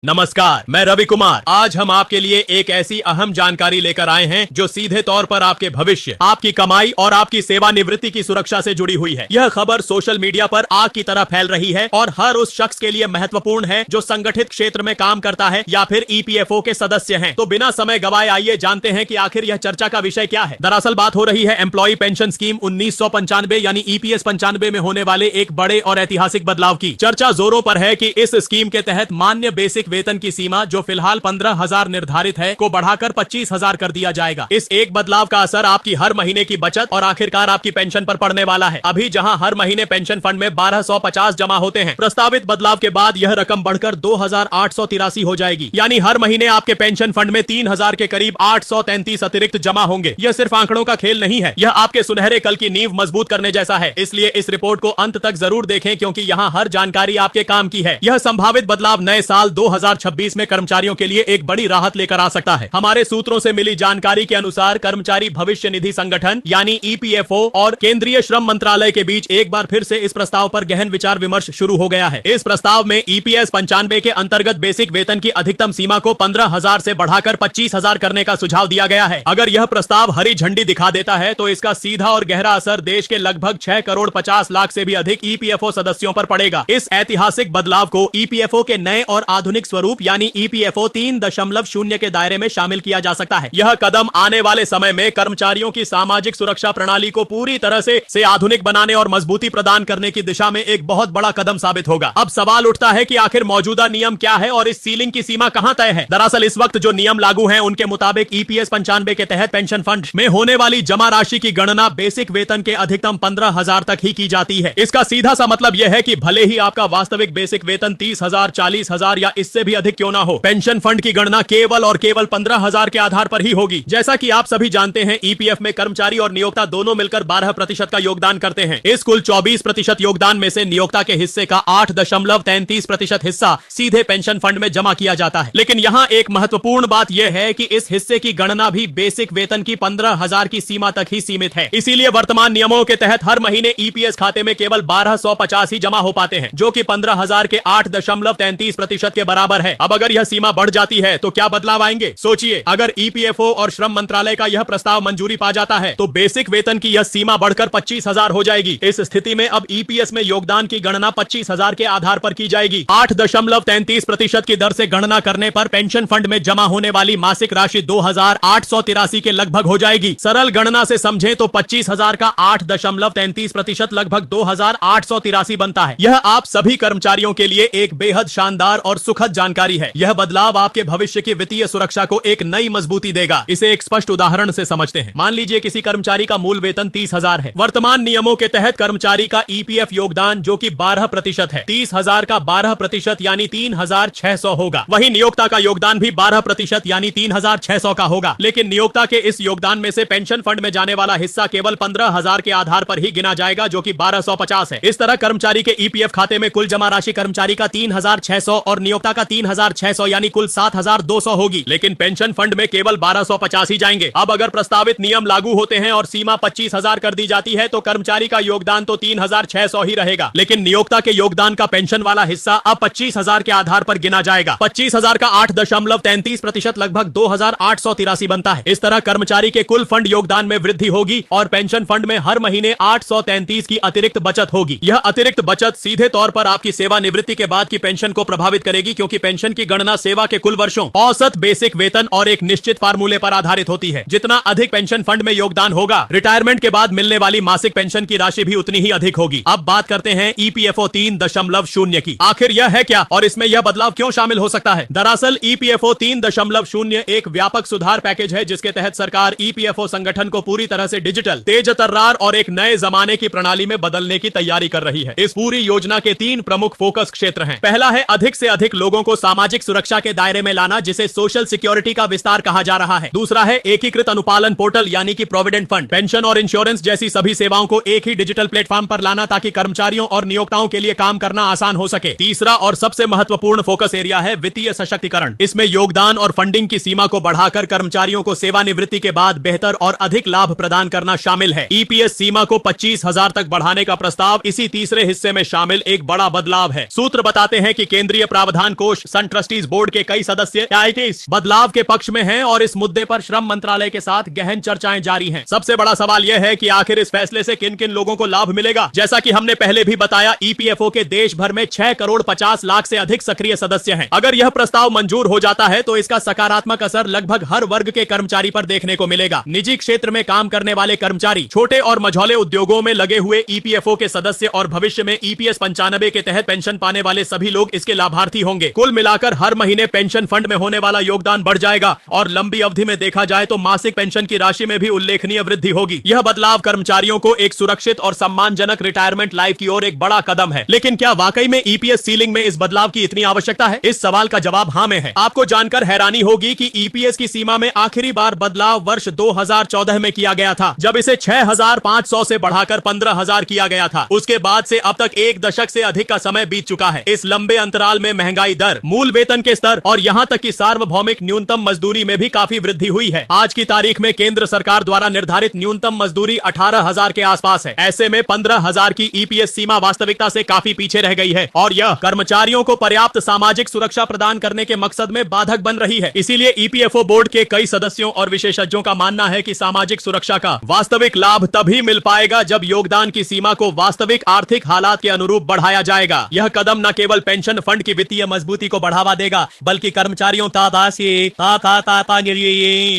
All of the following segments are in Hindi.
नमस्कार, मैं रवि कुमार। आज हम आपके लिए एक ऐसी अहम जानकारी लेकर आए हैं जो सीधे तौर पर आपके भविष्य, आपकी कमाई और आपकी सेवानिवृत्ति की सुरक्षा से जुड़ी हुई है। यह खबर सोशल मीडिया पर आग की तरह फैल रही है और हर उस शख्स के लिए महत्वपूर्ण है जो संगठित क्षेत्र में काम करता है या फिर ईपीएफओ के सदस्य हैं। तो बिना समय गवाए आइए जानते हैं कि आखिर यह चर्चा का विषय क्या है। दरअसल बात हो रही है एम्प्लॉय पेंशन स्कीम 1995 यानी ईपीएस 95 में होने वाले एक बड़े और ऐतिहासिक बदलाव की। चर्चा जोरों पर है कि इस स्कीम के तहत मान्य बेसिक वेतन की सीमा जो फिलहाल 15,000 निर्धारित है को बढ़ाकर 25,000 कर दिया जाएगा। इस एक बदलाव का असर आपकी हर महीने की बचत और आखिरकार आपकी पेंशन पर पड़ने वाला है। अभी जहां हर महीने पेंशन फंड में 1250 जमा होते हैं, प्रस्तावित बदलाव के बाद यह रकम बढ़कर 2,883 हो जाएगी। यानी हर महीने आपके पेंशन फंड में 3,000 के करीब 833 अतिरिक्त जमा होंगे। यह सिर्फ आंकड़ों का खेल नहीं है, यह आपके सुनहरे कल की नींव मजबूत करने जैसा है। इसलिए इस रिपोर्ट को अंत तक जरूर देखें क्योंकि यहाँ हर जानकारी आपके काम की है। यह संभावित बदलाव नए साल 2026 में कर्मचारियों के लिए एक बड़ी राहत लेकर आ सकता है। हमारे सूत्रों से मिली जानकारी के अनुसार कर्मचारी भविष्य निधि संगठन यानी ईपीएफओ और केंद्रीय श्रम मंत्रालय के बीच एक बार फिर से इस प्रस्ताव पर गहन विचार विमर्श शुरू हो गया है। इस प्रस्ताव में ईपीएस 95 के अंतर्गत बेसिक वेतन की अधिकतम सीमा को 15,000 से बढ़ाकर 25,000 करने का सुझाव दिया गया है। अगर यह प्रस्ताव हरी झंडी दिखा देता है तो इसका सीधा और गहरा असर देश के लगभग 6 करोड़ 50 लाख से भी अधिक ईपीएफओ सदस्यों पर पड़ेगा। इस ऐतिहासिक बदलाव को ईपीएफओ के नए और आधुनिक स्वरूप यानी ईपीएफओ 3.0 के दायरे में शामिल किया जा सकता है। यह कदम आने वाले समय में कर्मचारियों की सामाजिक सुरक्षा प्रणाली को पूरी तरह से आधुनिक बनाने और मजबूती प्रदान करने की दिशा में एक बहुत बड़ा कदम साबित होगा। अब सवाल उठता है कि आखिर मौजूदा नियम क्या है और इस सीलिंग की सीमा कहां तय है। दरअसल इस वक्त जो नियम लागू हैं उनके मुताबिक ईपीएस 95 के तहत पेंशन फंड में होने वाली जमा राशि की गणना बेसिक वेतन के अधिकतम 15,000 तक ही की जाती है। इसका सीधा सा मतलब यह है कि भले ही आपका वास्तविक बेसिक वेतन 30,000, 40,000 या इससे भी अधिक क्यों ना हो, पेंशन फंड की गणना केवल और केवल 15,000 के आधार पर ही होगी। जैसा कि आप सभी जानते हैं, ईपीएफ में कर्मचारी और नियोक्ता दोनों मिलकर 12% का योगदान करते हैं। इस कुल 24% योगदान में से नियोक्ता के हिस्से का 8.33% हिस्सा सीधे पेंशन फंड में जमा किया जाता है। लेकिन यहाँ एक महत्वपूर्ण बात यह है कि इस हिस्से की गणना भी बेसिक वेतन की 15,000 की सीमा तक ही सीमित है। इसीलिए वर्तमान नियमों के तहत हर महीने ईपीएस खाते में केवल 1,250 ही जमा हो पाते हैं, जो कि 15,000 के 8.33% के बराबर है। अब अगर यह सीमा बढ़ जाती है तो क्या बदलाव आएंगे? सोचिए, अगर ईपीएफओ और श्रम मंत्रालय का यह प्रस्ताव मंजूरी पा जाता है तो बेसिक वेतन की यह सीमा बढ़कर 25,000 हो जाएगी। इस स्थिति में अब ईपीएस में योगदान की गणना 25,000 के आधार पर की जाएगी। 8.33% की दर से गणना करने पर पेंशन फंड में जमा होने वाली मासिक राशि 2,883 के लगभग हो जाएगी। सरल गणना से समझें तो 25,000 का 8.33% लगभग 2,883 बनता है। यह आप सभी कर्मचारियों के लिए एक बेहद शानदार और सुखद जानकारी है। यह बदलाव आपके भविष्य की वित्तीय सुरक्षा को एक नई मजबूती देगा। इसे एक स्पष्ट उदाहरण से समझते हैं। मान लीजिए किसी कर्मचारी का मूल वेतन 30,000 है। वर्तमान नियमों के तहत कर्मचारी का ईपीएफ योगदान जो कि 12% है, 30,000 का 12% यानी 3,600 होगा। वहीं नियोक्ता का योगदान भी 12% यानी 3,600 का होगा। लेकिन नियोक्ता के इस योगदान में से पेंशन फंड में जाने वाला हिस्सा केवल 15,000 के आधार पर ही गिना जाएगा, जो कि 1,250 है। इस तरह कर्मचारी के ईपीएफ खाते में कुल जमा राशि कर्मचारी का 3,600 और नियोक्ता का 3,600 यानी कुल 7,200 होगी। लेकिन पेंशन फंड में केवल 1,250 ही जाएंगे। अब अगर प्रस्तावित नियम लागू होते हैं और सीमा 25,000 कर दी जाती है तो कर्मचारी का योगदान तो 3,600 ही रहेगा, लेकिन नियोक्ता के योगदान का पेंशन वाला हिस्सा अब 25,000 के आधार पर गिना जाएगा। 25,000 का 8.33% लगभग 2,883 बनता है। इस तरह कर्मचारी के कुल फंड योगदान में वृद्धि होगी और पेंशन फंड में हर महीने 833 की अतिरिक्त बचत होगी। यह अतिरिक्त बचत सीधे तौर पर आपकी सेवानिवृत्ति के बाद की पेंशन को प्रभावित करेगी, क्योंकि पेंशन की गणना सेवा के कुल वर्षों, औसत बेसिक वेतन और एक निश्चित फार्मूले पर आधारित होती है। जितना अधिक पेंशन फंड में योगदान होगा, रिटायरमेंट के बाद मिलने वाली मासिक पेंशन की राशि भी उतनी ही अधिक होगी। अब बात करते हैं ईपीएफओ 3.0 की। आखिर यह है क्या और इसमें यह बदलाव क्यों शामिल हो सकता है? दरअसल ईपीएफओ 3.0 एक व्यापक सुधार पैकेज है जिसके तहत सरकार ईपीएफओ संगठन को पूरी तरह से डिजिटल, तेज तर्रार और एक नए जमाने की प्रणाली में बदलने की तैयारी कर रही है। इस पूरी योजना के 3 प्रमुख फोकस क्षेत्र हैं। पहला है अधिक से अधिक लोगों को सामाजिक सुरक्षा के दायरे में लाना, जिसे सोशल सिक्योरिटी का विस्तार कहा जा रहा है। दूसरा है एकीकृत अनुपालन पोर्टल यानी कि प्रोविडेंट फंड, पेंशन और इंश्योरेंस जैसी सभी सेवाओं को एक ही डिजिटल प्लेटफॉर्म पर लाना ताकि कर्मचारियों और नियोक्ताओं के लिए काम करना आसान हो सके। तीसरा और सबसे महत्वपूर्ण फोकस एरिया है वित्तीय सशक्तिकरण। इसमें योगदान और फंडिंग की सीमा को बढ़ाकर कर्मचारियों को सेवानिवृत्ति के बाद बेहतर और अधिक लाभ प्रदान करना शामिल है। ईपीएस सीमा को 25,000 तक बढ़ाने का प्रस्ताव इसी तीसरे हिस्से में शामिल एक बड़ा बदलाव है। सूत्र बताते हैं कि केंद्रीय प्रावधान को संतोष सन ट्रस्टीज बोर्ड के कई सदस्य इस बदलाव के पक्ष में हैं और इस मुद्दे पर श्रम मंत्रालय के साथ गहन चर्चाएं जारी हैं। सबसे बड़ा सवाल यह है कि आखिर इस फैसले से किन किन लोगों को लाभ मिलेगा। जैसा कि हमने पहले भी बताया, ईपीएफओ के देश भर में 6 करोड़ 50 लाख से अधिक सक्रिय सदस्य हैं। अगर यह प्रस्ताव मंजूर हो जाता है तो इसका सकारात्मक असर लगभग हर वर्ग के कर्मचारी पर देखने को मिलेगा। निजी क्षेत्र में काम करने वाले कर्मचारी, छोटे और मझौले उद्योगों में लगे हुए ईपीएफओ के सदस्य और भविष्य में ईपीएस 95 के तहत पेंशन पाने वाले सभी लोग इसके लाभार्थी होंगे। कुल मिलाकर हर महीने पेंशन फंड में होने वाला योगदान बढ़ जाएगा और लंबी अवधि में देखा जाए तो मासिक पेंशन की राशि में भी उल्लेखनीय वृद्धि होगी। यह बदलाव कर्मचारियों को एक सुरक्षित और सम्मानजनक रिटायरमेंट लाइफ की ओर एक बड़ा कदम है। लेकिन क्या वाकई में ईपीएस सीलिंग में इस बदलाव की इतनी आवश्यकता है? इस सवाल का जवाब हाँ में है। आपको जानकर हैरानी होगी कि ईपीएस की सीमा में आखिरी बार बदलाव वर्ष 2014 में किया गया था, जब इसे 6,500 से बढ़ाकर 15,000 किया गया था। उसके बाद से अब तक 1 दशक से अधिक का समय बीत चुका है। इस लंबे अंतराल में महंगाई दर, मूल वेतन के स्तर और यहाँ तक कि सार्वभौमिक न्यूनतम मजदूरी में भी काफी वृद्धि हुई है। आज की तारीख में केंद्र सरकार द्वारा निर्धारित न्यूनतम मजदूरी 18,000 के आसपास है। ऐसे में 15,000 की ईपीएस सीमा वास्तविकता से काफी पीछे रह गई है और यह कर्मचारियों को पर्याप्त सामाजिक सुरक्षा प्रदान करने के मकसद में बाधक बन रही है। इसीलिए ईपीएफओ बोर्ड के कई सदस्यों और विशेषज्ञों का मानना है कि सामाजिक सुरक्षा का वास्तविक लाभ तभी मिल पाएगा जब योगदान की सीमा को वास्तविक आर्थिक हालात के अनुरूप बढ़ाया जाएगा। यह कदम न केवल पेंशन फंड की वित्तीय मजबूती को बढ़ावा देगा, बल्कि कर्मचारियों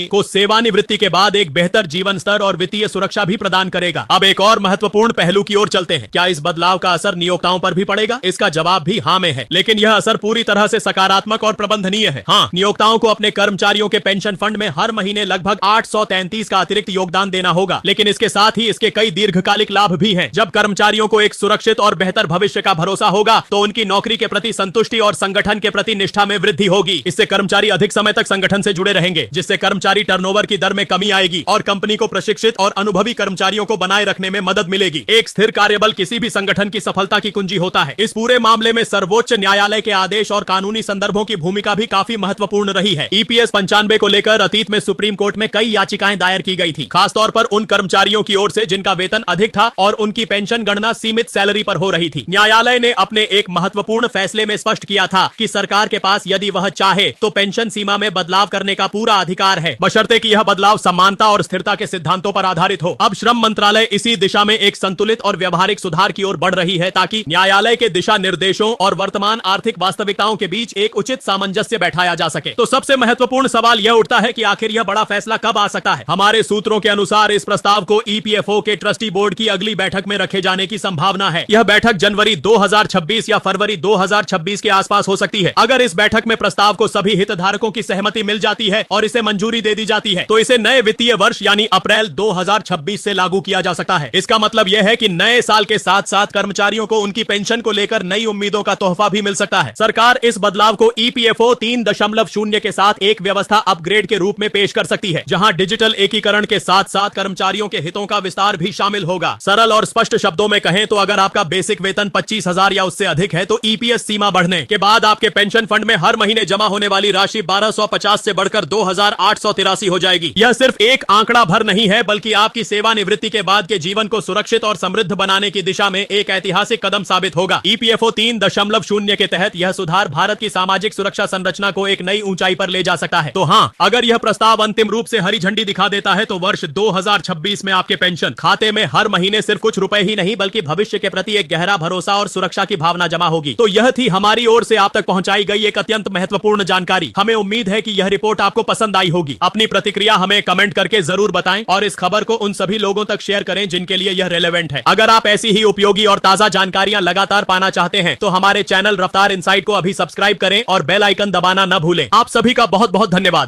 को सेवानिवृत्ति के बाद एक बेहतर जीवन स्तर और वित्तीय सुरक्षा भी प्रदान करेगा। अब एक और महत्वपूर्ण पहलू की ओर चलते हैं। क्या इस बदलाव का असर नियोक्ताओं पर भी पड़ेगा? इसका जवाब भी हाँ में है, लेकिन यह असर पूरी तरह से सकारात्मक और प्रबंधनीय है। हाँ, नियोक्ताओं को अपने कर्मचारियों के पेंशन फंड में हर महीने लगभग 833 का अतिरिक्त योगदान देना होगा, लेकिन इसके साथ ही इसके कई दीर्घकालिक लाभ भी हैं। जब कर्मचारियों को एक सुरक्षित और बेहतर भविष्य का भरोसा होगा तो उनकी नौकरी के प्रति संतुष्टि और संगठन के प्रति निष्ठा में वृद्धि होगी। इससे कर्मचारी अधिक समय तक संगठन से जुड़े रहेंगे, जिससे कर्मचारी टर्नओवर की दर में कमी आएगी और कंपनी को प्रशिक्षित और अनुभवी कर्मचारियों को बनाए रखने में मदद मिलेगी। एक स्थिर कार्यबल किसी भी संगठन की सफलता की कुंजी होता है। इस पूरे मामले में सर्वोच्च न्यायालय के आदेश और कानूनी संदर्भों की भूमिका भी काफी महत्वपूर्ण रही है। ईपीएस 95 को लेकर अतीत में सुप्रीम कोर्ट में कई याचिकाएं दायर की गई थी, खासतौर पर उन कर्मचारियों की ओर से जिनका वेतन अधिक था और उनकी पेंशन गणना सीमित सैलरी पर हो रही थी। न्यायालय ने अपने एक महत्वपूर्ण फैसले में स्पष्ट किया था कि सरकार के पास यदि वह चाहे तो पेंशन सीमा में बदलाव करने का पूरा अधिकार है, बशर्ते कि यह बदलाव समानता और स्थिरता के सिद्धांतों पर आधारित हो। अब श्रम मंत्रालय इसी दिशा में एक संतुलित और व्यवहारिक सुधार की ओर बढ़ रही है, ताकि न्यायालय के दिशा निर्देशों और वर्तमान आर्थिक वास्तविकताओं के बीच एक उचित सामंजस्य बैठाया जा सके। तो सबसे महत्वपूर्ण सवाल यह उठता है कि आखिर यह बड़ा फैसला कब आ सकता है? हमारे सूत्रों के अनुसार इस प्रस्ताव को ईपीएफओ के ट्रस्टी बोर्ड की अगली बैठक में रखे जाने की संभावना है। यह बैठक जनवरी 2026 या फरवरी 2026 के आसपास हो सकती है। अगर इस बैठक में प्रस्ताव को सभी हितधारकों की सहमति मिल जाती है और इसे मंजूरी दे दी जाती है तो इसे नए वित्तीय वर्ष यानी अप्रैल 2026 से लागू किया जा सकता है। इसका मतलब यह है कि नए साल के साथ साथ कर्मचारियों को उनकी पेंशन को लेकर नई उम्मीदों का तोहफा भी मिल सकता है। सरकार इस बदलाव को ईपीएफओ 3.0 के साथ एक व्यवस्था अपग्रेड के रूप में पेश कर सकती है, जहां डिजिटल एकीकरण के साथ साथ कर्मचारियों के हितों का विस्तार भी शामिल होगा। सरल और स्पष्ट शब्दों में कहें तो अगर आपका बेसिक वेतन 25,000 या उससे अधिक है तो ईपीएस सीमा बढ़ने के बाद आपके पेंशन फंड में हर महीने जमा होने वाली राशि 1250 से बढ़कर 2,883 हो जाएगी। यह सिर्फ एक आंकड़ा भर नहीं है, बल्कि आपकी सेवानिवृत्ति के बाद के जीवन को सुरक्षित और समृद्ध बनाने की दिशा में एक ऐतिहासिक कदम साबित होगा। ईपीएफओ 3.0 के तहत यह सुधार भारत की सामाजिक सुरक्षा संरचना को एक नई ऊंचाई पर ले जा सकता है। तो हाँ, अगर यह प्रस्ताव अंतिम रूप से हरी झंडी दिखा देता है तो वर्ष 2026 में आपके पेंशन खाते में हर महीने सिर्फ कुछ रुपए ही नहीं बल्कि भविष्य के प्रति एक गहरा भरोसा और सुरक्षा की भावना जमा होगी। तो यह थी हमारी ओर से आप तक पहुंचाई गई एक अत्यंत महत्वपूर्ण जानकारी। हमें उम्मीद है कि यह रिपोर्ट आपको पसंद आई होगी। अपनी प्रतिक्रिया हमें कमेंट करके जरूर बताएं और इस खबर को उन सभी लोगों तक शेयर करें जिनके लिए यह रेलेवेंट है। अगर आप ऐसी ही उपयोगी और ताजा जानकारियां लगातार पाना चाहते हैं तो हमारे चैनल रफ्तार इनसाइट को अभी सब्सक्राइब करें और बेल आइकन दबाना न भूलें। आप सभी का बहुत बहुत धन्यवाद।